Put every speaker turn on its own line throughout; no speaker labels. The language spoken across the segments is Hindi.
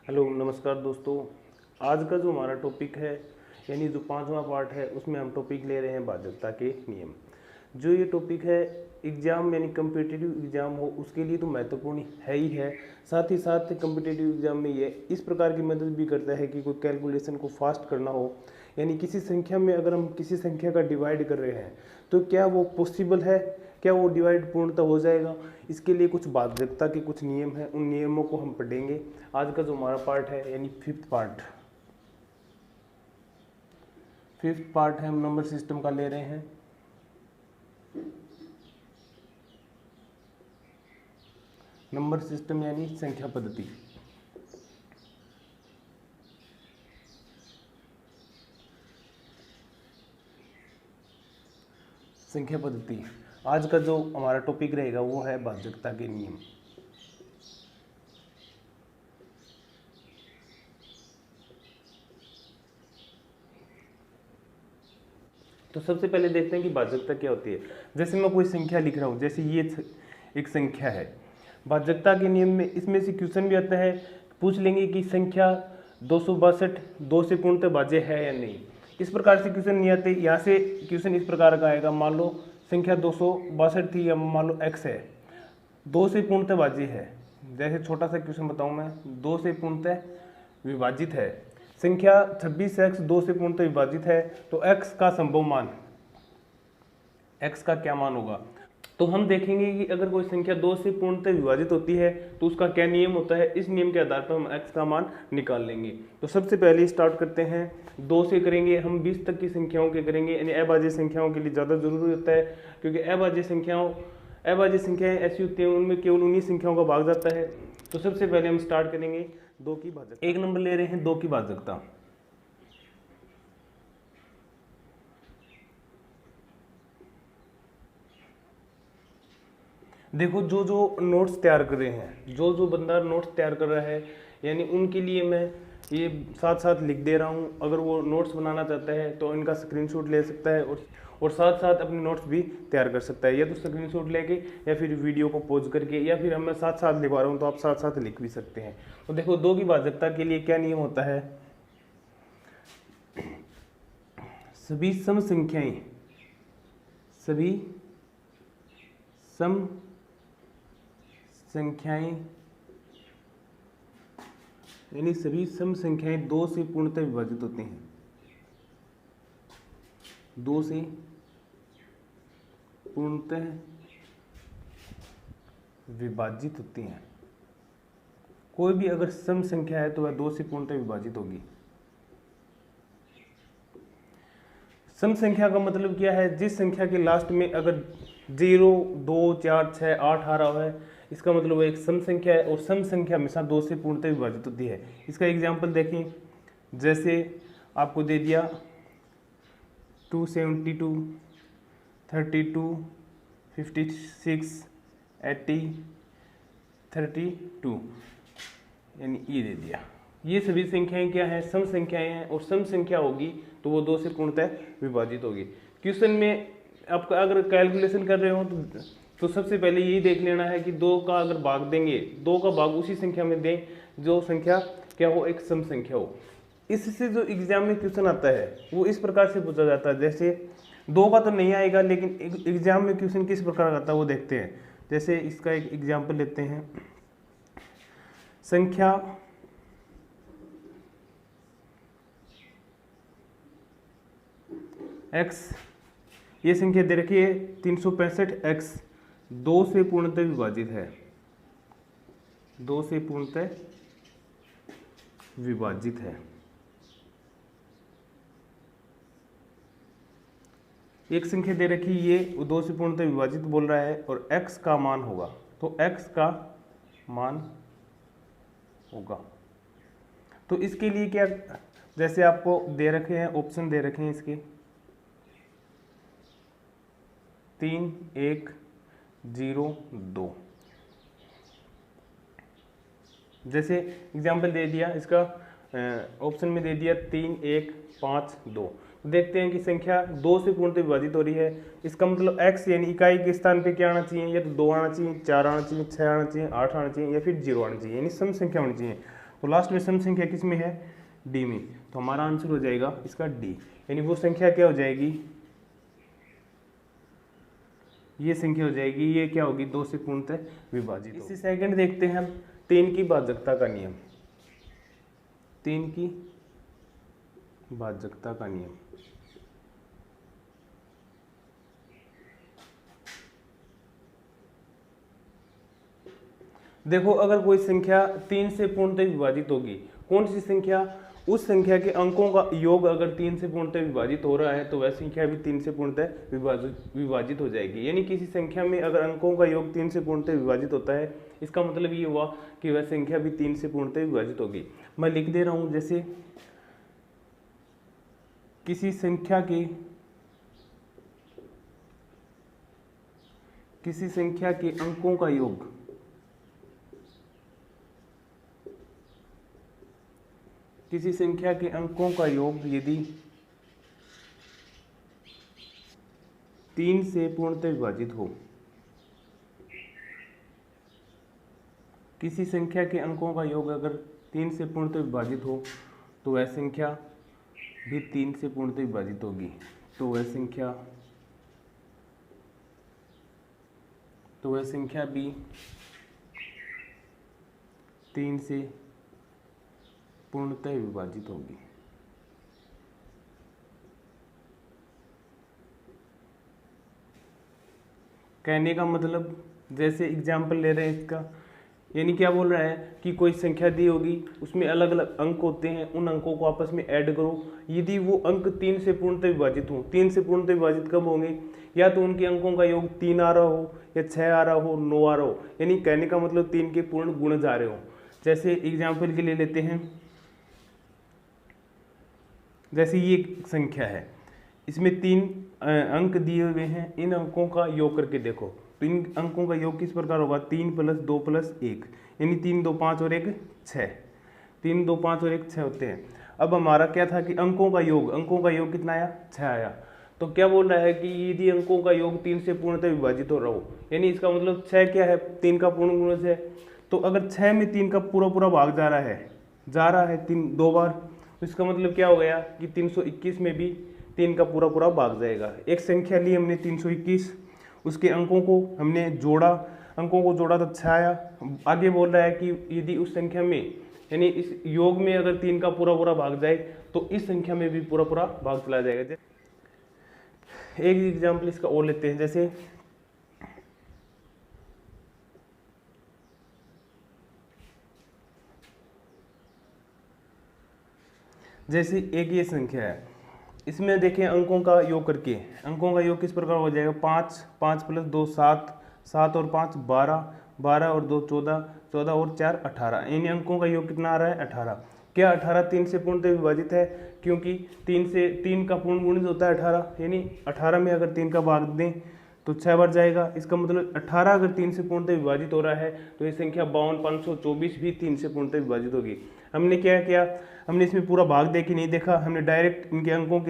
हेलो नमस्कार दोस्तों। आज का जो हमारा टॉपिक है यानी जो पांचवा पार्ट है उसमें हम टॉपिक ले रहे हैं भाजकता के नियम। जो ये टॉपिक है एग्ज़ाम यानी कम्पिटिटिव एग्ज़ाम हो उसके लिए तो महत्वपूर्ण है ही है, साथ ही साथ कम्पिटिटिव एग्ज़ाम में ये इस प्रकार की मदद भी करता है कि कोई कैलकुलेशन को फास्ट करना हो, यानी किसी संख्या में अगर हम किसी संख्या का डिवाइड कर रहे हैं तो क्या वो पॉसिबल है, क्या वो डिवाइड पूर्णतः हो जाएगा। इसके लिए कुछ भाजकता के कुछ नियम हैं, उन नियमों को हम पढ़ेंगे। आज का जो हमारा पार्ट है यानी फिफ्थ पार्ट है हम नंबर सिस्टम का ले रहे हैं। नंबर सिस्टम यानी संख्या पद्धति। संख्या पद्धति आज का जो हमारा टॉपिक रहेगा वो है भाजकता के नियम। तो सबसे पहले देखते हैं कि भाजकता क्या होती है। जैसे मैं कोई संख्या लिख रहा हूँ, जैसे ये एक संख्या है, भाजकता के नियम में इसमें से क्वेश्चन भी आता है, पूछ लेंगे कि संख्या 262 2 से पूर्णतः भाज्य है या नहीं। इस प्रकार से क्वेश्चन नहीं आते। यहाँ से क्वेश्चन इस प्रकार का आएगा, मान लो संख्या 262 थी या मान लो x है, 2 से पूर्णतः भाज्य है। जैसे छोटा सा क्वेश्चन बताऊँ मैं, 2 से पूर्णतः विभाजित है। संख्या 26x 2 से पूर्णतः विभाजित है, तो x का संभव मान, x का क्या मान होगा। तो हम देखेंगे कि अगर कोई संख्या 2 से पूर्णतः विभाजित होती है तो उसका क्या नियम होता है। इस नियम के आधार पर हम x का मान निकाल लेंगे। तो सबसे पहले स्टार्ट करते हैं, 2 से करेंगे। हम 20 तक की संख्याओं के करेंगे, यानी अभाज्य संख्याओं के लिए ज़्यादा जरूरी होता है, क्योंकि अभाज्य संख्याएं ऐसी होती हैं उनमें केवल उन्हीं संख्याओं का भाग जाता है। तो सबसे पहले हम स्टार्ट करेंगे 2 की भाजकता। एक नंबर ले रहे हैं 2 की भाजकता। देखो, जो नोट्स तैयार कर रहे हैं, जो बंदा नोट्स तैयार कर रहा है, यानी उनके लिए मैं ये साथ साथ लिख दे रहा हूँ। अगर वो नोट्स बनाना चाहता है तो इनका स्क्रीनशॉट ले सकता है और साथ साथ अपने नोट्स भी तैयार कर सकता है, या तो स्क्रीनशॉट लेके या फिर वीडियो को पॉज करके, या फिर मैं साथ साथ लिखवा रहा हूँ तो आप साथ साथ लिख भी सकते हैं। तो देखो, 2 की भाजकता के लिए क्या नियम होता है। सभी सम संख्याएं यानी सभी सम संख्याएं 2 से पूर्णतः विभाजित होती हैं। 2 से पूर्णतः विभाजित होती हैं। कोई भी अगर सम संख्या है तो वह 2 से पूर्णतः विभाजित होगी। सम संख्या का मतलब क्या है, जिस संख्या के लास्ट में अगर 0 2 4 6 8 आ रहा है, इसका मतलब वो एक सम संख्या है, और सम संख्या हमेशा 2 से पूर्णतः विभाजित होती है। इसका एग्जांपल देखें, जैसे आपको दे दिया 272 32 56 80 32, यानी ये दे दिया। ये सभी संख्याएं क्या है, सम संख्याएं हैं, और सम संख्या होगी तो वो 2 से पूर्णतः विभाजित होगी। क्वेश्चन में आप अगर कैलकुलेशन कर रहे हो तो सबसे पहले यही देख लेना है कि 2 का अगर भाग देंगे, 2 का भाग उसी संख्या में दें जो संख्या क्या हो, एक सम संख्या हो। इससे जो एग्जाम में क्वेश्चन आता है वो इस प्रकार से पूछा जाता है। जैसे 2 का तो नहीं आएगा, लेकिन एग्जाम में क्वेश्चन किस प्रकार आता है वो देखते हैं। जैसे इसका एक एग्जाम्पल लेते हैं, संख्या x, ये संख्या दे रखी है 365x 2 से पूर्णतः विभाजित है, 2 से पूर्णतः विभाजित है। एक संख्या दे रखी है, ये 2 से पूर्णतः विभाजित बोल रहा है, और x का मान होगा, तो x का मान होगा। तो इसके लिए क्या, जैसे आपको दे रखे हैं, ऑप्शन दे रखे हैं इसके 3 1 0 2। जैसे एग्जाम्पल दे दिया, इसका ऑप्शन में दे दिया 3 1 5 2। देखते हैं कि संख्या 2 से पूर्णतः विभाजित हो रही है। इसका मतलब x यानी इकाई के स्थान पे क्या आना चाहिए, या तो 2 आना चाहिए, 4 आना चाहिए, 6 आना चाहिए, 8 आना चाहिए, या फिर 0 आना चाहिए, यानी सम संख्या होनी चाहिए। तो लास्ट में सम संख्या किस में है, डी में। तो हमारा आंसर हो जाएगा इसका डी, यानी वो संख्या क्या हो जाएगी, ये संख्या हो जाएगी, ये क्या होगी, 2 से पूर्णतः विभाजित। इसी सेकंड देखते हैं हम 3 की भाजकता का नियम। 3 की भाजकता का नियम, देखो अगर कोई संख्या 3 से पूर्णतः विभाजित होगी, कौन सी संख्या, उस संख्या के अंकों का योग अगर 3 से पूर्णतः विभाजित हो रहा है तो वह संख्या भी 3 से पूर्णतः विभाजित हो जाएगी। यानी किसी संख्या में अगर अंकों का योग 3 से पूर्णतः विभाजित होता है, इसका मतलब ये हुआ कि वह संख्या भी 3 से पूर्णतः विभाजित होगी। मैं लिख दे रहा हूं, जैसे किसी संख्या के अंकों का योग किसी संख्या के अंकों का योग यदि 3 से पूर्णतः विभाजित हो, किसी संख्या के अंकों का योग अगर 3 से पूर्णतः विभाजित हो तो वह संख्या भी 3 से पूर्णतः विभाजित होगी। तो वह संख्या भी 3 से पूर्णतः विभाजित होगी। कहने का मतलब, जैसे एग्जाम्पल ले रहे हैं इसका, यानी क्या बोल रहा है कि कोई संख्या दी होगी, उसमें अलग अलग अंक होते हैं, उन अंकों को आपस में ऐड करो, यदि वो अंक 3 से पूर्णतः विभाजित हो, 3 से पूर्णतः विभाजित कब होंगे, या तो उनके अंकों का योग 3 आ रहा हो, या 6 आ रहा हो, 9 आ रहा हो, यानी कहने का मतलब 3 के पूर्ण गुण जा रहे हो। जैसे एग्जाम्पल के लिए लेते हैं, जैसे ये संख्या है, इसमें 3 अंक दिए हुए हैं, इन अंकों का योग करके देखो, तो इन अंकों का योग किस प्रकार होगा, 3 + 2 + 1, यानी 3 2 5 और 1 6, 3 2 5 और 1 6 होते हैं। अब हमारा क्या था कि अंकों का योग कितना आया, 6 आया। तो क्या बोल रहा है कि यदि अंकों का योग 3 से पूर्णतः विभाजित हो रहा हो, यानी इसका मतलब 6 क्या है, 3 का पूर्ण गुणज है। तो अगर 6 में 3 का पूरा भाग जा रहा है 3 2 बार, तो इसका मतलब क्या हो गया कि 321 में भी 3 का पूरा भाग जाएगा। एक संख्या ली हमने 321, उसके अंकों को हमने जोड़ा, तो 6 आया। आगे बोल रहा है कि यदि उस संख्या में, यानी इस योग में अगर 3 का पूरा भाग जाए तो इस संख्या में भी पूरा भाग चला जाएगा। एक एग्जाम्पल इसका और लेते हैं, जैसे एक ये संख्या है, इसमें देखें अंकों का योग करके, अंकों का योग किस प्रकार हो जाएगा, 5 5 + 2 7, 7 और 5 12, 12 और 2 14, 14 और 4 18, यानी अंकों का योग कितना आ रहा है, 18। क्या 18 3 से पूर्णतः विभाजित है, क्योंकि 3 का पूर्ण गुणज होता है 18, यानी 18 में अगर 3 का भाग दें तो 6 बार जाएगा। इसका मतलब 18 अगर 3 से पूर्णतः विभाजित हो रहा है तो ये संख्या 52 524 भी 3 से पूर्णतः विभाजित होगी। हमने क्या किया, हमने इसमें पूरा भाग दे के नहीं देखा, हमने डायरेक्ट इनके अंकों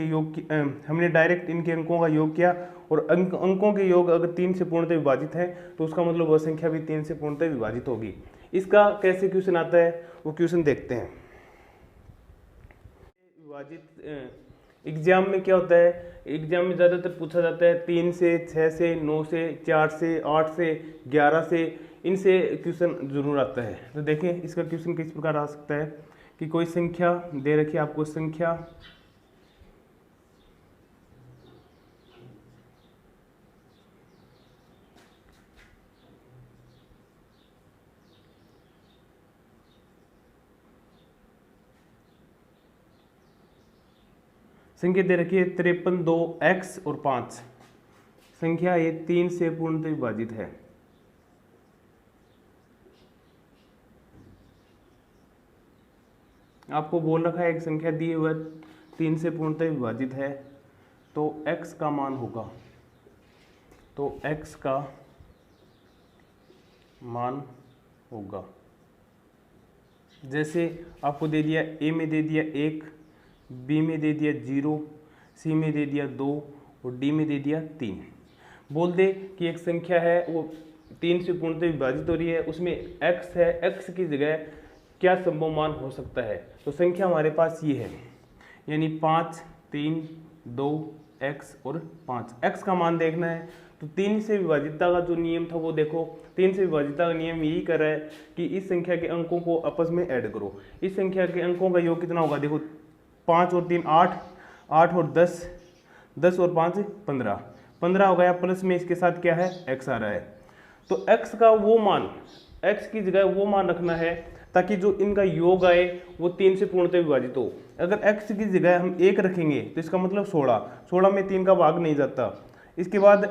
का योग किया, और अंकों के योग अगर 3 से पूर्णतः विभाजित है तो उसका मतलब वह संख्या भी 3 से पूर्णतः विभाजित होगी। इसका कैसे क्वेश्चन आता है वो क्वेश्चन देखते हैं। विभाजित एग्जाम में क्या होता है, एग्जाम में ज़्यादातर पूछा जाता है 3 से 6 से 9 से 4 से 8 से 11 से, इनसे क्वेश्चन जरूर आता है। तो देखें इसका क्वेश्चन किस प्रकार आ सकता है कि कोई संख्या दे रखी है आपको, संख्या दे रखी है 53 2 x और 5, संख्या ये 3 से पूर्णतः विभाजित है। आपको बोल रखा है एक संख्या दी हुई 3 से पूर्णतः विभाजित है, तो x का मान होगा, जैसे आपको दे दिया a में दे दिया 1, b में दे दिया 0, c में दे दिया 2 और d में दे दिया 3। बोल दे कि एक संख्या है वो 3 से पूर्णतः विभाजित हो रही है, उसमें x है, x की जगह क्या संभव मान हो सकता है। तो संख्या हमारे पास ये है, यानी 5, 3, 2, x और 5। x का मान देखना है तो 3 से विभाजितता का जो नियम था वो देखो, 3 से विभाजितता का नियम यही कर रहा है कि इस संख्या के अंकों को आपस में ऐड करो। इस संख्या के अंकों का योग कितना होगा, देखो 5 और 3 8, 8 और 10, 10 और 5 15, 15 हो गया, प्लस में इसके साथ क्या है x आ रहा है। तो x का वो मान, x की जगह वो मान रखना है ताकि जो इनका योग आए वो 3 से पूर्णतः विभाजित हो। अगर x की जगह हम 1 रखेंगे तो इसका मतलब 16, 16 में 3 का भाग नहीं जाता। इसके बाद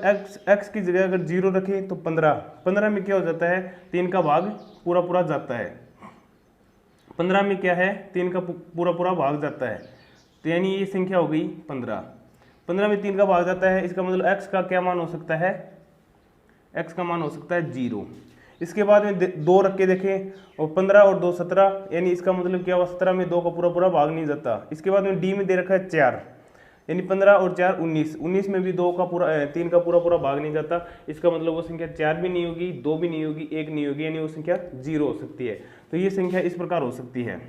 x की जगह अगर 0 रखें तो 15, 15 में क्या हो जाता है, 3 का भाग पूरा पूरा जाता है। 15 में क्या है, 3 का पूरा पूरा भाग जाता है, तो यानी ये संख्या हो गई 15। 15 में 3 का भाग जाता है, इसका मतलब x का क्या मान हो सकता है, x का मान हो सकता है 0। इसके बाद में 2 रख के देखें और 15 और 2 17, यानी इसका मतलब क्या हुआ, 17 में 2 का पूरा पूरा भाग नहीं जाता। इसके बाद में डी में दे रखा है 4, यानी 15 और 4 19, 19 में भी 2 का पूरा 3 का पूरा पूरा भाग नहीं जाता। इसका मतलब वो संख्या 4 भी नहीं होगी, 2 भी नहीं होगी, 1 नहीं होगी, यानी वो संख्या 0 हो सकती है। तो ये संख्या इस प्रकार हो सकती है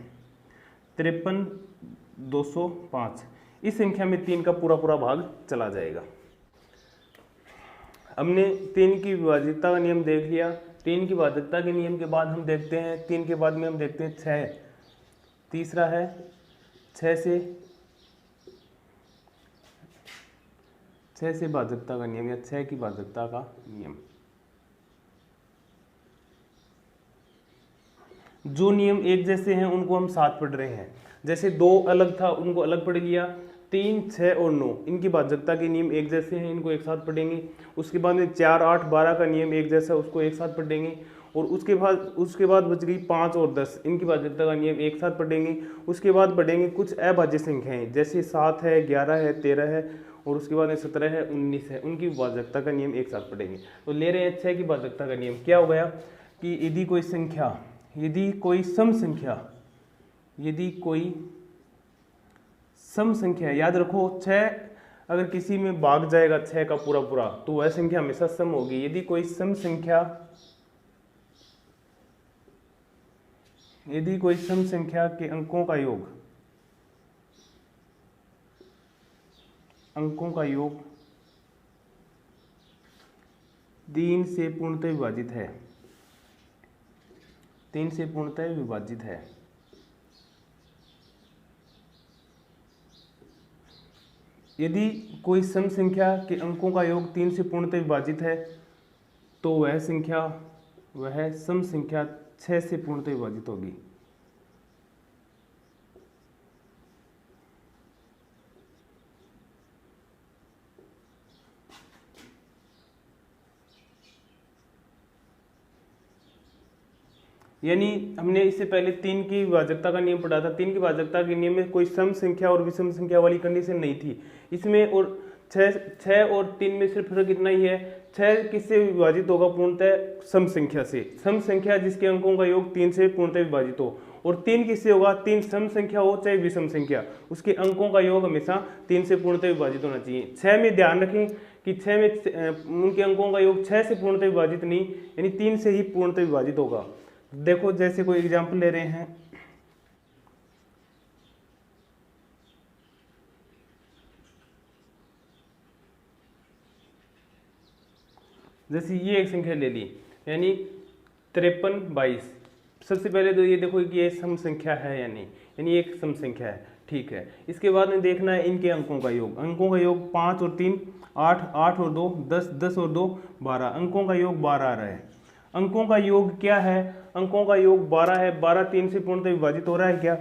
53 205। इस संख्या में 3 का पूरा पूरा भाग चला जाएगा। हमने 3 की विभाज्यता का नियम देख लिया। 3 की विभाज्यता के नियम के बाद हम देखते हैं, 3 के बाद में हम देखते हैं 6। तीसरा है 6 से भाजकता का नियम या 6 की भाजकता का नियम। जो नियम एक जैसे हैं उनको हम साथ पढ़ रहे हैं, जैसे 2 अलग था उनको अलग पढ़ लिया। 3, 6 और 9 इनकी भाजकता के नियम एक जैसे हैं, इनको एक साथ पढ़ेंगे। उसके बाद में 4, 8, 12 का नियम एक जैसा है, उसको एक साथ पढ़ेंगे। और उसके बाद बच गई 5 और 10, इनकी भाजकता का नियम एक साथ पढ़ेंगे। उसके बाद पढ़ेंगे कुछ अभाज्य संख्याएं, जैसे 7 है, 11 है, 13 है, और उसके बाद में 17 है, 19 है, उनकी भाजकता का नियम एक साथ पढ़ेंगे। तो ले रहे हैं 6 की भाजकता का नियम। क्या हो गया कि यदि कोई सम संख्या, याद रखो 6 अगर किसी में भाग जाएगा 6 का पूरा पूरा तो वह संख्या हमेशा सम होगी। यदि कोई सम संख्या के अंकों का योग 3 से पूर्णतः विभाजित है, यदि कोई सम संख्या के अंकों का योग 3 से पूर्णतः विभाजित है तो वह सम संख्या 6 से पूर्णतः विभाजित होगी। यानी हमने इससे पहले 3 की भाजकता का नियम पढ़ा था। 3 की भाजकता के नियम में कोई सम संख्या और विषम संख्या वाली कंडीशन नहीं थी इसमें। और 6 और 3 में सिर्फ फर्क इतना ही है, 6 किससे विभाजित होगा, पूर्णतः सम संख्या से। सम संख्या जिसके अंकों का योग 3 से पूर्णतः विभाजित हो। और 3 किससे होगा, 3 सम संख्या हो चाहे विषम संख्या, उसके अंकों का योग हमेशा 3 से पूर्णतः विभाजित होना चाहिए। 6 में ध्यान रखें कि 6 में उनके अंकों का योग 6 से पूर्णतः विभाजित नहीं, यानी 3 से ही पूर्णतः विभाजित होगा। देखो जैसे कोई एग्जाम्पल ले रहे हैं, जैसे ये एक संख्या ले ली, यानी 53 22। सबसे पहले तो ये देखो कि ये सम संख्या है या नहीं, यानी एक सम संख्या है, ठीक है। इसके बाद में देखना है इनके अंकों का योग। अंकों का योग 5 और 3 8, 8 और 2 10, 10 और 2 12, अंकों का योग 12 आ रहा है। अंकों का योग क्या है, अंकों का योग 12 है। 12 3 से पूर्णतः विभाजित हो रहा है क्या,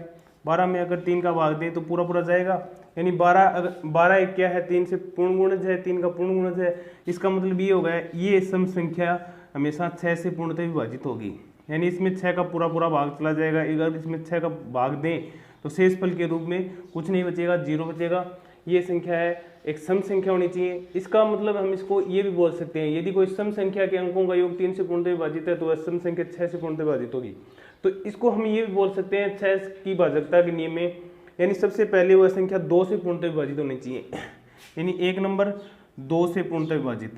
12 में अगर 3 का भाग दें तो पूरा पूरा जाएगा, यानी 12 एक क्या है, 3 से पूर्ण गुणज है, 3 का पूर्ण गुणज है। इसका मतलब ये हो गया ये सम संख्या हमेशा 6 से पूर्णतः विभाजित होगी, यानी इसमें 6 का पूरा पूरा भाग चला जाएगा। अगर इसमें 6 का भाग दें तो शेषफल के रूप में कुछ नहीं बचेगा, 0 बचेगा। ये संख्या है, एक सम संख्या होनी चाहिए। इसका मतलब हम इसको ये भी बोल सकते हैं, यदि कोई सम संख्या के अंकों का योग 3 से पूर्णतः विभाजित है तो वह सम संख्या 6 से पूर्णतः विभाजित होगी। तो इसको हम ये भी बोल सकते हैं 6 की भाजकता के नियम में, यानी सबसे पहले वह संख्या 2 से पूर्णतः विभाजित होनी चाहिए, यानी एक नंबर 2 से पूर्णतः विभाजित।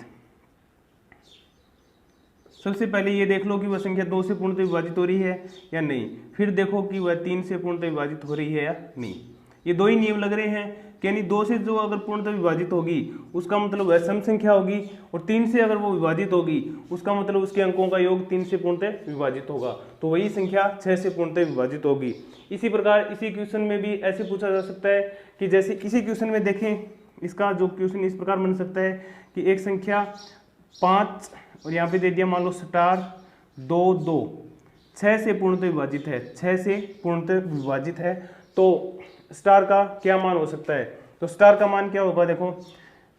सबसे पहले ये देख लो कि वह संख्या 2 से पूर्णतः विभाजित हो रही है या नहीं, फिर देखो कि वह 3 से पूर्णतः विभाजित हो रही है या नहीं। ये दो ही नियम लग रहे हैं कि यानी 2 से जो अगर पूर्णतः विभाजित होगी उसका मतलब वह सम संख्या होगी, और 3 से अगर वो विभाजित होगी उसका मतलब उसके अंकों का योग 3 से पूर्णतः विभाजित होगा, तो वही संख्या 6 से पूर्णतः विभाजित होगी। इसी प्रकार इसी क्वेश्चन में भी ऐसे पूछा जा सकता है कि जैसे इसी क्वेश्चन में देखें, इसका जो क्वेश्चन इस प्रकार बन सकता है कि एक संख्या 5 और यहाँ पे दे दिया मान लो स्टार 2 2 6 से पूर्णतः विभाजित है, 6 से पूर्णतः विभाजित है, तो स्टार का क्या मान हो सकता है? तो स्टार का मान क्या होगा, देखो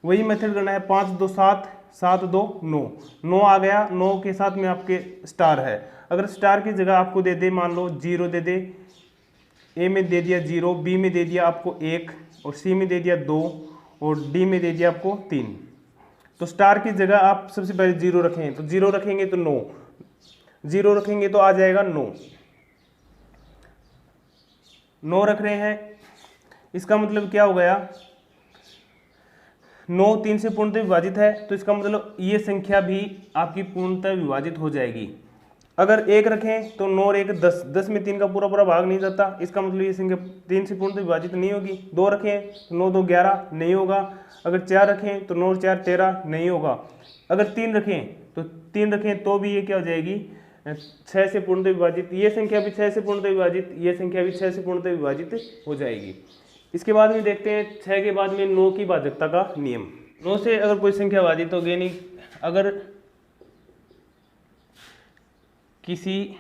वही मेथड करना है। 5 2 7 7 2 9 9 आ गया, 9 के साथ में आपके स्टार है। अगर स्टार की जगह आपको दे दे मान लो 0 दे दे, ए में दे दिया 0, बी में दे दिया आपको 1 और सी में दे दिया 2 और डी में दे दिया आपको 3, तो स्टार की जगह आप सबसे पहले 0 रखें, तो 0 रखेंगे तो 9, 0 रखेंगे तो आ जाएगा 9, 9 रख रहे हैं। इसका मतलब क्या हो गया, 9 3 से पूर्णतः विभाजित है, तो इसका मतलब ये संख्या भी आपकी पूर्णतः विभाजित हो जाएगी। अगर 1 रखें तो 9 और 1 10, 10 में 3 का पूरा पूरा भाग नहीं जाता, इसका मतलब ये संख्या 3 से पूर्णतः विभाजित नहीं होगी। 2 रखें तो 9 2 11 नहीं होगा। अगर 4 रखें तो 9 और 4 13 नहीं होगा। अगर 3 रखें तो भी ये क्या हो जाएगी, 6 से पूर्णतः विभाजित, ये संख्या भी 6 से पूर्णतः विभाजित, ये संख्या भी 6 से पूर्णतः विभाजित हो जाएगी। इसके बाद में देखते हैं 6 के बाद में 9 की भाजकता का नियम। 9 से अगर कोई संख्या भाजित होगी, नहीं अगर किसी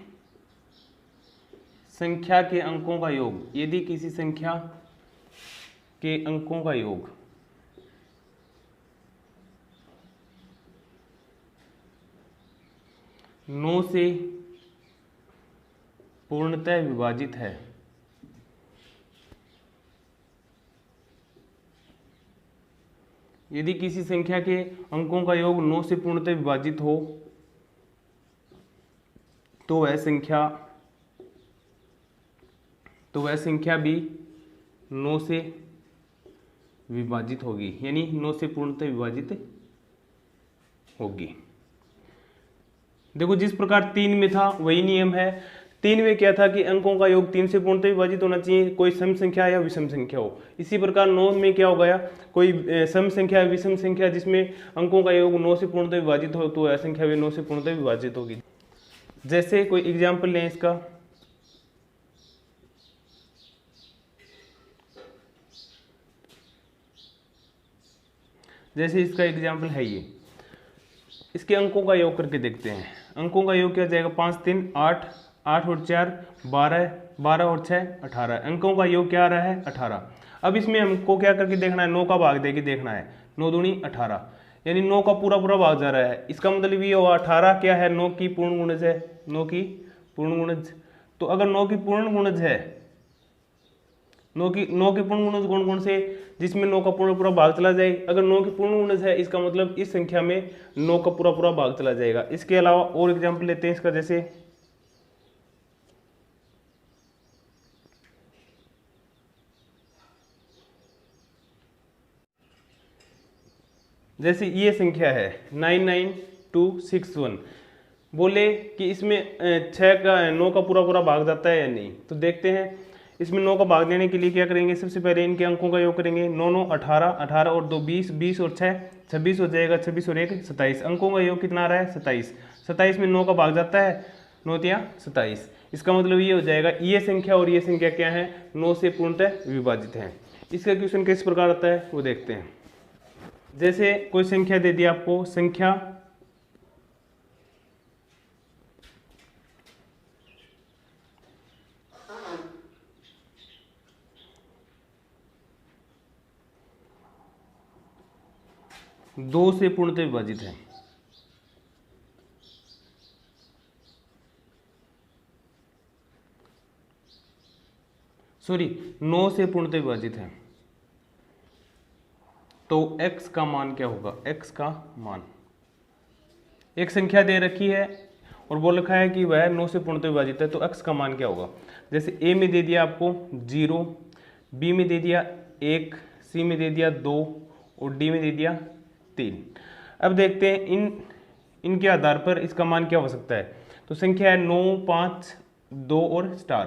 संख्या के अंकों का योग, यदि किसी संख्या के अंकों का योग 9 से पूर्णतः विभाजित है, यदि किसी संख्या के अंकों का योग 9 से पूर्णतः विभाजित हो तो वह संख्या भी 9 से विभाजित होगी, यानी 9 से पूर्णतः विभाजित होगी। देखो जिस प्रकार 3 में था वही नियम है। 3 में क्या था कि अंकों का योग 3 से पूर्णतः विभाजित होना चाहिए, कोई सम संख्या या विषम संख्या हो। इसी प्रकार 9 में क्या हो गया, कोई सम संख्या या विषम संख्या जिसमें अंकों का योग 9 से पूर्णतः विभाजित हो तो वह संख्या भी 9 से पूर्णतः विभाजित होगी। जैसे कोई एग्जाम्पल लें इसका, जैसे इसका एग्जाम्पल है ये, इसके अंकों का योग करके देखते हैं। अंकों का योग क्या जाएगा, 5 3 8, 8 और 4 12, 12 और 6 18, अंकों का योग क्या आ रहा है 18। अब इसमें हमको क्या करके देखना है, 9 का भाग देके देखना है, 9 दूनी 18, यानी 9 का पूरा पूरा भाग जा रहा है। इसका मतलब ये होगा 18 क्या है, 9 की पूर्ण गुणज है, 9 की पूर्ण गुणज। तो अगर 9 की पूर्ण गुणज है, 9 की पूर्ण गुणज कौन कौन से, जिसमें 9 का पूरा पूरा भाग चला जाए। अगर 9 की पूर्ण गुणज है, इसका मतलब इस संख्या में 9 का पूरा पूरा भाग चला जाएगा। इसके अलावा और एग्जाम्पल लेते हैं इसका, जैसे ये संख्या है 99261, बोले कि इसमें 9 का पूरा पूरा भाग जाता है या नहीं। तो देखते हैं इसमें 9 का भाग देने के लिए क्या करेंगे, सबसे पहले इनके अंकों का योग करेंगे। 9 9 18, 18 और 2 20, 20 और 6 26 हो जाएगा, 26 और 1 27, अंकों का योग कितना आ रहा है 27, 27 में 9 का भाग जाता है, 9 तिया 27। इसका मतलब ये हो जाएगा ये संख्या और ये संख्या क्या है, 9 से पूर्णतः विभाजित है। इसका क्वेश्चन किस प्रकार आता है वो देखते हैं। जैसे कोई संख्या दे दी आपको, संख्या 2 से पूर्णतः विभाजित है, सॉरी 9 से पूर्णतः विभाजित है, तो x का मान क्या होगा, x का मान, एक संख्या दे रखी है और बोल रखा है कि वह 9 से पूर्णतः विभाजित है, तो x का मान क्या होगा। जैसे a में दे दिया आपको 0, b में दे दिया 1, c में दे दिया 2 और d में दे दिया 3। अब देखते हैं इनके आधार पर इसका मान क्या हो सकता है। तो संख्या है 9, 5, 2 और स्टार।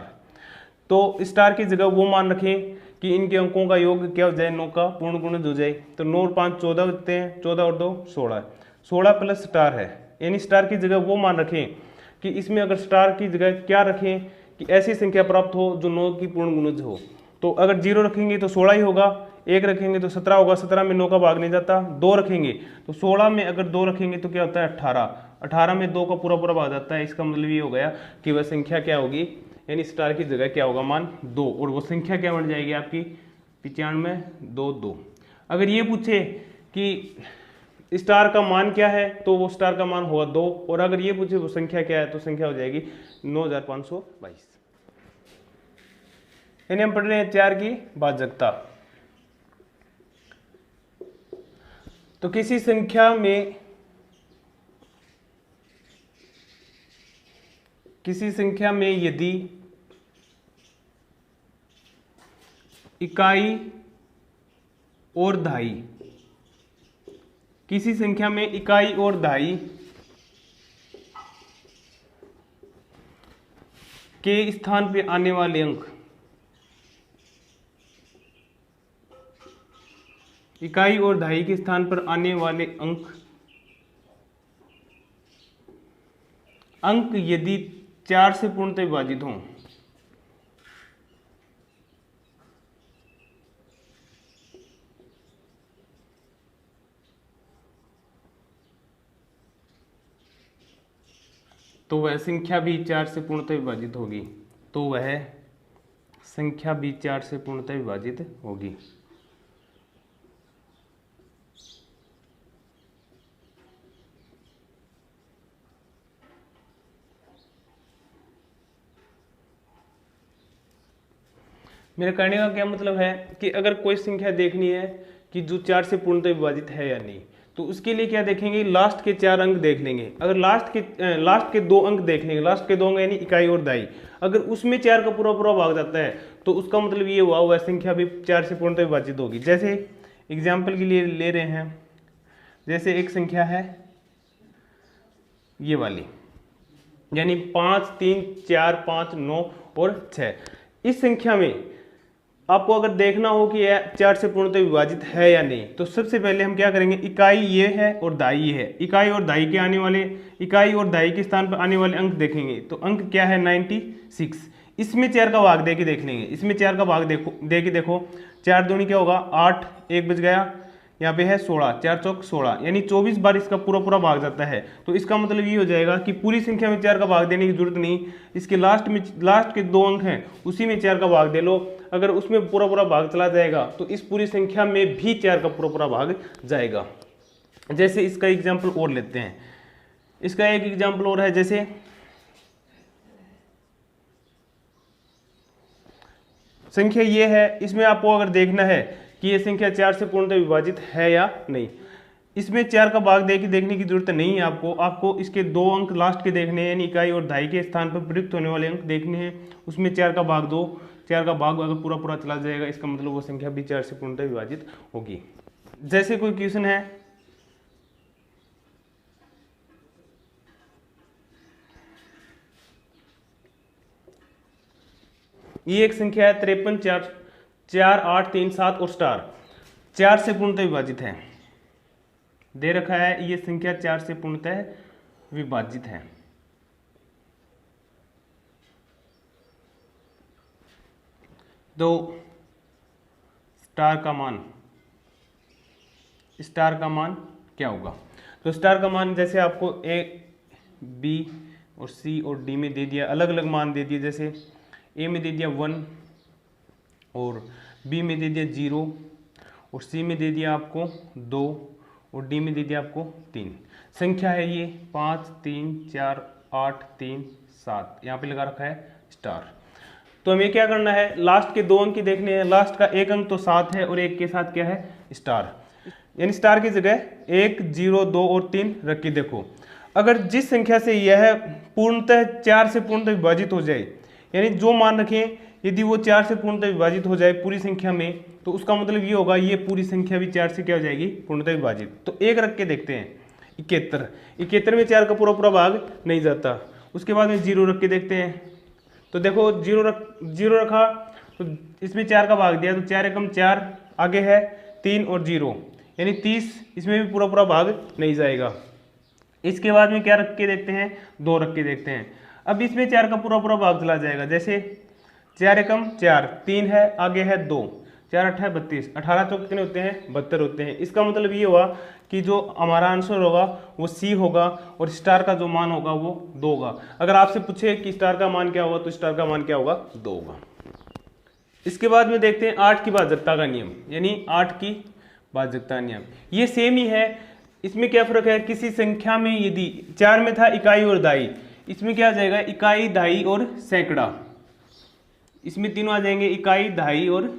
तो स्टार की जगह वो मान रखें कि इनके अंकों का योग क्या हो जाए, 9 का पूर्ण गुणज हो जाए। तो 9 और 5 14 होते हैं, 14 और 2 16, 16 प्लस स्टार है। यानी स्टार की जगह वो मान रखें कि इसमें अगर स्टार की जगह क्या रखें कि ऐसी संख्या प्राप्त हो जो 9 की पूर्ण गुणज हो। तो अगर 0 रखेंगे तो 16 ही होगा, 1 रखेंगे तो 17 होगा, 17 में 9 का भाग नहीं जाता, 2 रखेंगे तो 16 में अगर 2 रखेंगे तो क्या होता है 18, 18 में 2 का पूरा पूरा भाग जाता है। इसका मतलब ये हो गया कि वह संख्या क्या होगी, यानी स्टार की जगह क्या होगा मान 2, और वो संख्या क्या बन जाएगी आपकी 95, 2, 2। अगर ये पूछे कि स्टार का मान क्या है तो वो स्टार का मान होगा 2, और अगर ये पूछे वो संख्या क्या है तो संख्या हो जाएगी 9522। यानी हम पढ़ रहे हैं 4 की भाजकता। तो किसी संख्या में यदि इकाई और दहाई, किसी संख्या में इकाई और दहाई के स्थान पे आने वाले अंक, इकाई और दहाई के स्थान पर आने वाले अंक यदि 4 से पूर्णतः विभाजित हों, तो वह संख्या भी 4 से पूर्णतः विभाजित होगी। तो वह संख्या भी 4 से पूर्णतः विभाजित होगी। मेरे कहने का क्या मतलब है कि अगर कोई संख्या देखनी है कि जो 4 से पूर्णतः विभाजित है या नहीं, तो उसके लिए क्या देखेंगे, लास्ट के 4 अंक देख लेंगे। अगर लास्ट के 2 अंक देख लेंगे, लास्ट के 2 अंक यानी इकाई और दहाई, अगर उसमें 4 का पूरा पूरा भाग जाता है तो उसका मतलब ये हुआ वह संख्या भी 4 से पूर्णतः विभाजित होगी। जैसे एग्जाम्पल के लिए ले रहे हैं, जैसे एक संख्या है ये वाली, यानी 5, 3, 4, 5, 9 और 6। इस संख्या में आपको अगर देखना हो कि यह 4 से पूर्णतः विभाजित है या नहीं, तो सबसे पहले हम क्या करेंगे, इकाई ये है और दहाई ये है, इकाई और दहाई के आने वाले, इकाई और दहाई के स्थान पर आने वाले अंक देखेंगे। तो अंक क्या है 96, इसमें 4 का भाग दे के देख लेंगे। इसमें 4 का भाग दे के देखो, 4 दूनी क्या होगा 8, 1 बच गया, यहाँ पे है 16, 4 चौक 16, यानी 24 बार इसका पूरा पूरा भाग जाता है। तो इसका मतलब ये हो जाएगा कि पूरी संख्या में 4 का भाग देने की जरूरत नहीं, इसके लास्ट के 2 अंक हैं उसी में 4 का भाग दे लो। अगर उसमें पूरा पूरा भाग चला जाएगा तो इस पूरी संख्या में भी 4 का पूरा पूरा भाग जाएगा। जैसे इसका एग्जाम्पल और लेते हैं, इसका एक एग्जाम्पल और है, जैसे संख्या ये है, इसमें आपको अगर देखना है कि ये संख्या 4 से पूर्णतः विभाजित है या नहीं, इसमें 4 का भाग देखने की जरूरत नहीं है आपको इसके 2 अंक लास्ट के देखने हैं, यानी इकाई और दहाई के स्थान पर प्रयुक्त होने वाले अंक देखने हैं, उसमें 4 का भाग दो, 4 का भाग अगर पूरा पूरा चला जाएगा इसका मतलब वो संख्या भी 4 से पूर्णतः विभाजित होगी। जैसे कोई क्वेश्चन है, ये एक संख्या है 53, 4, 8, 3, 7 और स्टार 4 से पूर्णतः विभाजित है, दे रखा है ये संख्या 4 से पूर्णतः विभाजित है। तो स्टार का मान क्या होगा, तो स्टार का मान जैसे आपको ए, बी और सी और डी में दे दिया, अलग अलग मान दे दिए। जैसे ए में दे दिया 1 और बी में दे दिया 0 और सी में दे दिया आपको 2 और डी में दे दिया आपको 3। संख्या है ये 5, 3, 4, 8, 3, 7, यहाँ पे लगा रखा है स्टार। तो हमें क्या करना है, लास्ट के 2 अंक ही देखने हैं, लास्ट का एक अंक तो 7 है और एक के साथ क्या है स्टार, यानी स्टार की जगह 1, 0, 2 और 3 रख के देखो। अगर जिस संख्या से यह पूर्णतः 4 से पूर्णतः विभाजित हो जाए, यानी जो मान रखें यदि वो 4 से पूर्णतः विभाजित हो जाए पूरी संख्या में, तो उसका मतलब ये होगा ये पूरी संख्या भी 4 से क्या हो जाएगी पूर्णतः विभाजित। तो 1 रख के देखते हैं, 71। 71 में 4 का पूरा पूरा भाग नहीं जाता। उसके बाद में 0 रख के देखते हैं। तो देखो 0 रखा तो इसमें 4 का भाग दिया तो 4 एकम 4, आगे है 3 और 0 यानी 30, इसमें भी पूरा पूरा भाग नहीं जाएगा। इसके बाद में क्या रख के देखते हैं, 2 रख के देखते हैं। अब इसमें 4 का पूरा पूरा भाग चला जाएगा, जैसे 4 एकम 4, 3 है, आगे है 2, 4 8 32, 18 चौक कितने होते हैं, 72 होते हैं। इसका मतलब ये हुआ कि जो हमारा आंसर होगा वो सी होगा और स्टार का जो मान होगा वो 2 होगा। अगर आपसे पूछे कि स्टार का मान क्या होगा तो स्टार का मान क्या होगा, 2 होगा। इसके बाद में देखते हैं 8 की भाजकता का नियम, यानी 8 की भाजकता नियम। ये सेम ही है, इसमें क्या फर्क है, किसी संख्या में यदि 4 में था इकाई और दाई, इसमें क्या आ जाएगा इकाई, दाई और सैकड़ा, इसमें तीनों आ जाएंगे इकाई, दहाई और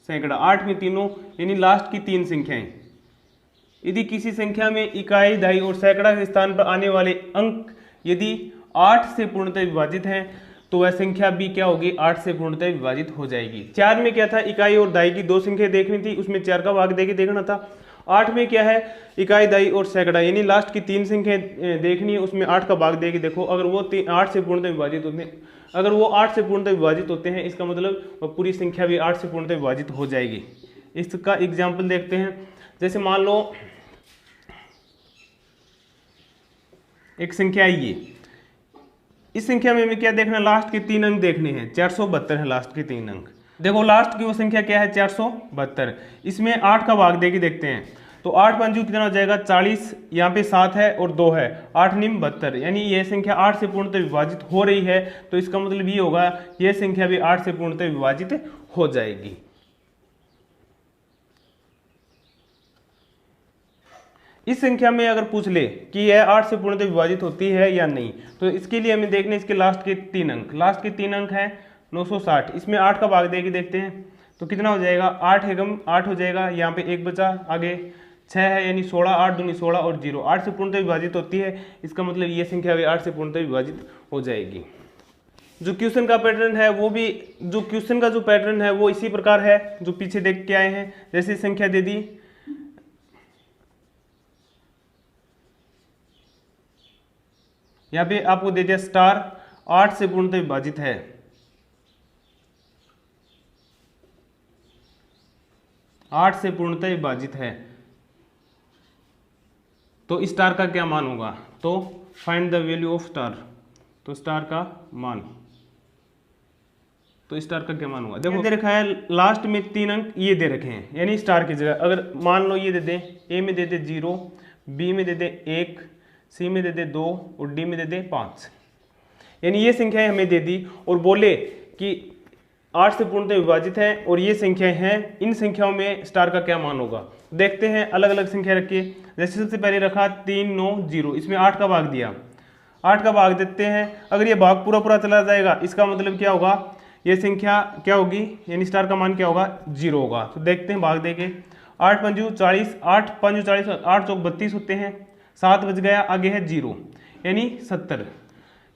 सैकड़ा। 8 में तीनों यानी लास्ट की 3 संख्याएं। यदि किसी संख्या में इकाई, दहाई और सैकड़ा के स्थान पर आने वाले अंक यदि 8 से पूर्णतः विभाजित हैं तो वह संख्या भी क्या होगी, 8 से पूर्णतः विभाजित हो जाएगी। 4 में क्या था, इकाई और दहाई की 2 संख्या देखनी थी, उसमें 4 का भाग देके देखना था। 8 में क्या है, इकाई, दहाई और सैकड़ा यानी लास्ट की 3 संख्या देखनी है, उसमें 8 का भाग देके देखो। अगर वो 8 से पूर्णतः विभाजित होते हैं, अगर वो 8 से पूर्णतः विभाजित होते हैं, इसका मतलब वह पूरी संख्या भी 8 से पूर्णतः विभाजित हो जाएगी। इसका एग्जाम्पल देखते हैं। जैसे मान लो एक संख्या है ये, इस संख्या में हमें क्या देखना, लास्ट के 3 अंक देखने हैं। 472 है लास्ट के 3 अंक। देखो लास्ट की वो संख्या क्या है, 472। इसमें 8 का भाग देके देखते हैं तो 8 पंजू कितना हो जाएगा, 40, यहाँ पे 7 है और 2 है, 8 निम 72, यानी यह संख्या 8 से पूर्णतः विभाजित हो रही है। तो इसका मतलब ये होगा यह संख्या भी 8 से पूर्णतः विभाजित हो जाएगी। इस संख्या में अगर पूछ ले कि यह 8 से पूर्णतः विभाजित होती है या नहीं, तो इसके लिए हमें देखने इसके लास्ट के 3 अंक। लास्ट के 3 अंक है 960, इसमें 8 का भाग देके देखते हैं तो कितना हो जाएगा, 8 एकम 8 हो जाएगा, यहाँ पे 1 बचा, आगे 6 है यानी 16, 8 दूनी 16 और 0, 8 से पूर्णतः विभाजित होती है। इसका मतलब ये संख्या भी 8 से पूर्णतः विभाजित हो जाएगी। जो क्वेश्चन का पैटर्न है वो भी, जो क्वेश्चन का जो पैटर्न है वो इसी प्रकार है जो पीछे देख के आए हैं। जैसे संख्या दे दी, यहाँ पे आपको दे दिया स्टार 8 से पूर्णतः विभाजित है, 8 से पूर्णतः विभाजित है, तो स्टार का क्या मान होगा, तो find the value of star, तो स्टार का मान, तो स्टार का क्या मान होगा। देखो दे रखा है लास्ट में 3 अंक ये दे रखे हैं, यानी स्टार की जगह अगर मान लो ये दे दे, ए में दे दे 0, बी में दे दे 1, सी में दे दे 2 और डी में दे दे 5, यानी ये संख्याएं हमें दे दी और बोले कि 8 से पूर्णतः विभाजित है और ये संख्याएं हैं, इन संख्याओं में स्टार का क्या मान होगा। देखते हैं अलग अलग संख्या रख के। जैसे सबसे पहले रखा 3 9 0, इसमें 8 का भाग दिया, 8 का भाग देते हैं। अगर ये भाग पूरा पूरा चला जाएगा इसका मतलब क्या होगा, ये संख्या क्या होगी, यानी स्टार का मान क्या होगा, 0 होगा। तो देखते हैं भाग देके, 8 पंजू 40, 8 पंजू 40, 8 चौक 32 होते हैं, 7 बच गया, आगे है 0 यानी 70।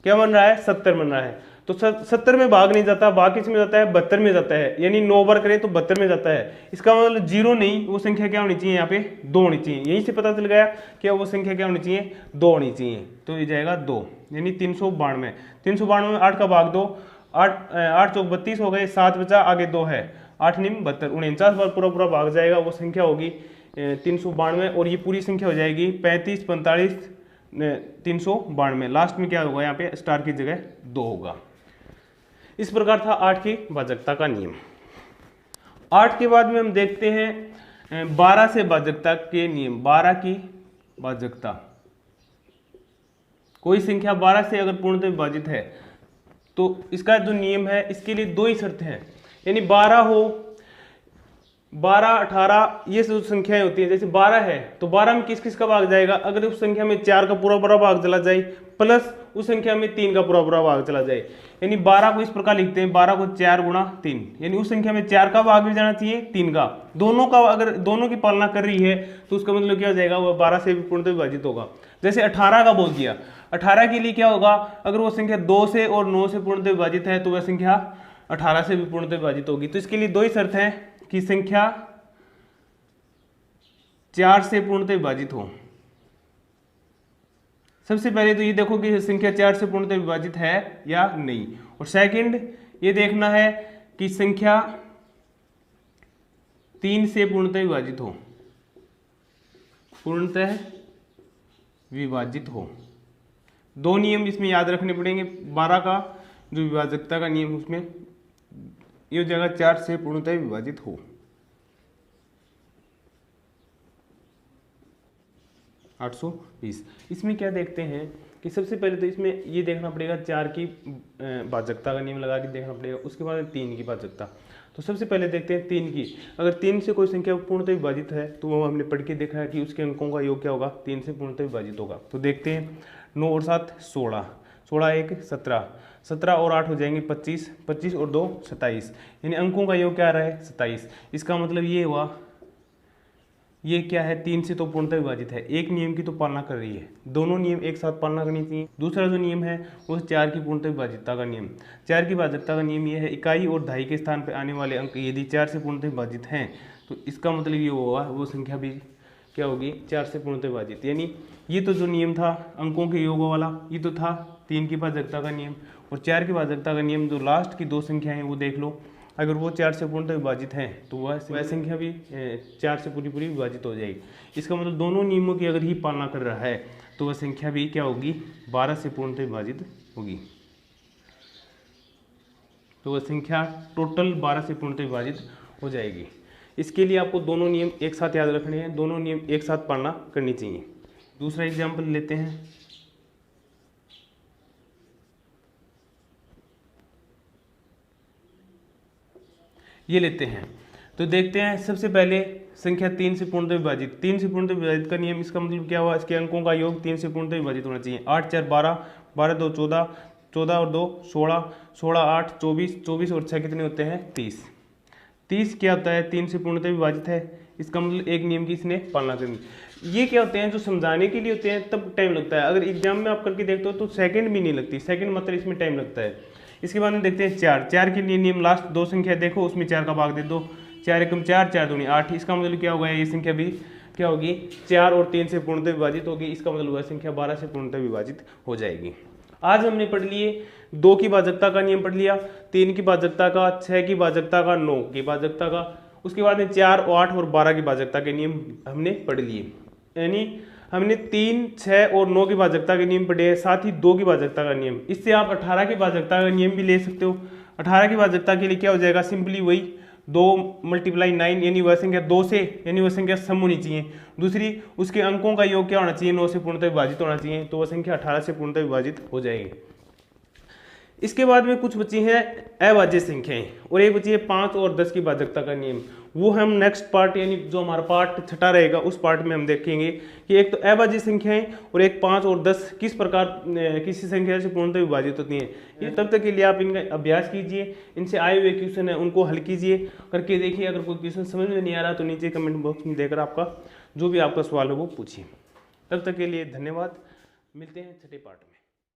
क्या बन रहा है, 70 बन रहा है। तो 70 में भाग नहीं जाता, भाग किस में जाता है, 72 में जाता है, यानी 9 बार करें तो 72 में जाता है। इसका मतलब 0 नहीं, वो संख्या क्या होनी चाहिए, यहाँ पे 2 होनी चाहिए। यहीं से पता चल गया कि वो संख्या क्या होनी चाहिए, 2 होनी चाहिए। तो ये जाएगा 2 यानी 392। 392 में 8 का भाग दो, 8 चौक 32 हो गए, 7 बचा, आगे 2 है, 8 निम 72, 49 बार पूरा पूरा भाग जाएगा, वो संख्या होगी 392 और ये पूरी संख्या हो जाएगी 35 45 392। लास्ट में क्या होगा, यहाँ पे स्टार की जगह 2 होगा। इस प्रकार था 8 की भाजकता का नियम। 8 के बाद में हम देखते हैं 12 से भाजकता के नियम। 12 की भाजकता, कोई संख्या 12 से अगर पूर्णतः विभाजित है तो इसका जो नियम है, इसके लिए 2 ही शर्त हैं, यानी 12 हो, 12 18 ये जो संख्याएं होती हैं। जैसे 12 है तो 12 में किस किस का भाग जाएगा, अगर उस संख्या में 4 का पूरा पूरा भाग चला जाए प्लस उस संख्या में 3 का पूरा पूरा भाग चला जाए, यानी 12 को इस प्रकार लिखते हैं, 12 को 4 गुणा 3, यानी उस संख्या में 4 का भाग भी जाना चाहिए, 3 का, दोनों का, अगर दोनों की पालना कर रही है तो उसका मतलब क्या हो जाएगा, वो 12 से भी पूर्णतः विभाजित होगा। जैसे 18 का बोल दिया, 18 के लिए क्या होगा, अगर वो संख्या 2 से और 9 से पूर्णतः विभाजित है तो वह संख्या 18 से भी पूर्णतः विभाजित होगी। तो इसके लिए 2 ही शर्त है कि संख्या 4 से पूर्णतः विभाजित हो, सबसे पहले तो ये देखो कि संख्या 4 से पूर्णतः विभाजित है या नहीं, और सेकंड ये देखना है कि संख्या 3 से पूर्णतः विभाजित हो, पूर्णतः विभाजित हो। दो नियम इसमें याद रखने पड़ेंगे। 12 का जो विभाजकता का नियम, उसमें ये जगह 4 से पूर्णतः विभाजित हो। 820। इसमें क्या देखते हैं कि सबसे पहले तो इसमें ये देखना पड़ेगा 4 की भाजकता का नियम लगा के देखना पड़ेगा, उसके बाद 3 की भाजकता। तो सबसे पहले देखते हैं 3 की। अगर 3 से कोई संख्या पूर्णतः विभाजित है तो वो हमने पढ़ के देखा है कि उसके अंकों का योग क्या होगा, 3 से पूर्णतः विभाजित होगा। तो देखते हैं 9 और 7 16, 16 1 17, 17 और 8 हो जाएंगे 25, 25 और 2 27, यानी अंकों का योग क्या आ रहा है 27। इसका मतलब ये हुआ, ये क्या है 3 से तो पूर्णतः विभाजित है, एक नियम की तो पालना कर रही है, दोनों नियम एक साथ पालना करनी चाहिए। दूसरा जो नियम है वो 4 की पूर्णतः विभाजितता का नियम। 4 की भाजकता का नियम ये है, इकाई और दहाई के स्थान पर आने वाले अंक यदि 4 से पूर्णतः विभाजित हैं तो इसका मतलब ये होगा वो संख्या भी क्या होगी 4 से पूर्णतः विभाजित। यानी ये तो जो नियम था अंकों के योग वाला, ये तो था 3 की भाजकता का नियम, और 4 की भाजकता का नियम जो लास्ट की दो संख्या हैं वो देख लो, अगर वो 4 से पूर्णतः विभाजित हैं तो वह संख्या भी 4 से पूरी विभाजित हो जाएगी। इसका मतलब दोनों नियमों की अगर ही पालना कर रहा है तो वह संख्या भी क्या होगी 12 से पूर्णतः विभाजित होगी। तो वह संख्या टोटल 12 से पूर्णतः विभाजित हो जाएगी। इसके लिए आपको दोनों नियम एक साथ याद रखने हैं, दोनों नियम एक साथ पालना करनी चाहिए। दूसरा एग्जाम्पल लेते हैं। ये लेते हैं तो देखते हैं सबसे पहले संख्या 3 से पूर्णतः विभाजित। 3 से पूर्णतः विभाजित का नियम, इसका मतलब क्या हुआ, इसके अंकों का योग 3 से पूर्णतः विभाजित होना चाहिए। 8 4 12, 12 2 14, 14 और 2 16, 16 8 24, 24 और 6 कितने होते हैं 30। 30 क्या होता है 3 से पूर्णतः विभाजित है, इसका मतलब एक नियम की इसने पालना करनी। ये क्या होते हैं जो समझाने के लिए होते हैं तब टाइम लगता है, अगर एग्जाम में आप करके देखते हो तो सेकंड भी नहीं लगती, सेकंड मतलब इसमें टाइम लगता है। इसके बाद में देखते हैं 4। 4 के लिए नियम, लास्ट दो संख्या देखो उसमें 4 का भाग दे दो, 4 एकम 4, 4 दूनी 8। इसका मतलब क्या होगा, ये संख्या भी क्या होगी 4 और 3 से पूर्णतः विभाजित होगी। इसका मतलब हुआ संख्या 12 से पूर्णतः विभाजित हो जाएगी। आज हमने पढ़ लिए 2 की भाजकता का नियम पढ़ लिया, 3 की भाजकता का, 6 की भाजकता का, 9 की भाजकता का, उसके बाद में 4 8 और 12 की भाजकता के नियम हमने पढ़ लिए। यानी हमने 3 6 और 9 की भाजकता के नियम पढ़े हैं, साथ ही 2 की भाजकता का नियम। इससे आप 18 की भाजकता का नियम भी ले सकते हो। 18 की भाजकता के लिए क्या हो जाएगा, सिंपली वही 2 × 9, यानी वह संख्या 2 से, यानी वह संख्या सम होनी चाहिए। दूसरी उसके अंकों का योग क्या होना चाहिए 9 से पूर्णतः विभाजित होना चाहिए, तो वह संख्या 18 से पूर्णतः विभाजित हो जाएगी। इसके बाद में कुछ बची हैं अभाज्य संख्याएं, और एक बची है 5 और 10 की भाजकता का नियम। वो हम नेक्स्ट पार्ट, यानी जो हमारा पार्ट छठा रहेगा उस पार्ट में हम देखेंगे कि एक तो अभाज्य संख्याएं और एक 5 और 10 किस प्रकार किसी संख्या से पूर्णतः विभाजित होती हैं। ये तब तक के लिए आप इनका अभ्यास कीजिए, इनसे आए हुए क्वेश्चन है उनको हल कीजिए, करके देखिए। अगर कोई क्वेश्चन समझ में नहीं आ रहा तो नीचे कमेंट बॉक्स में देकर आपका जो भी आपका सवाल हो वो पूछिए। तब तक के लिए धन्यवाद, मिलते हैं छठे पार्ट में।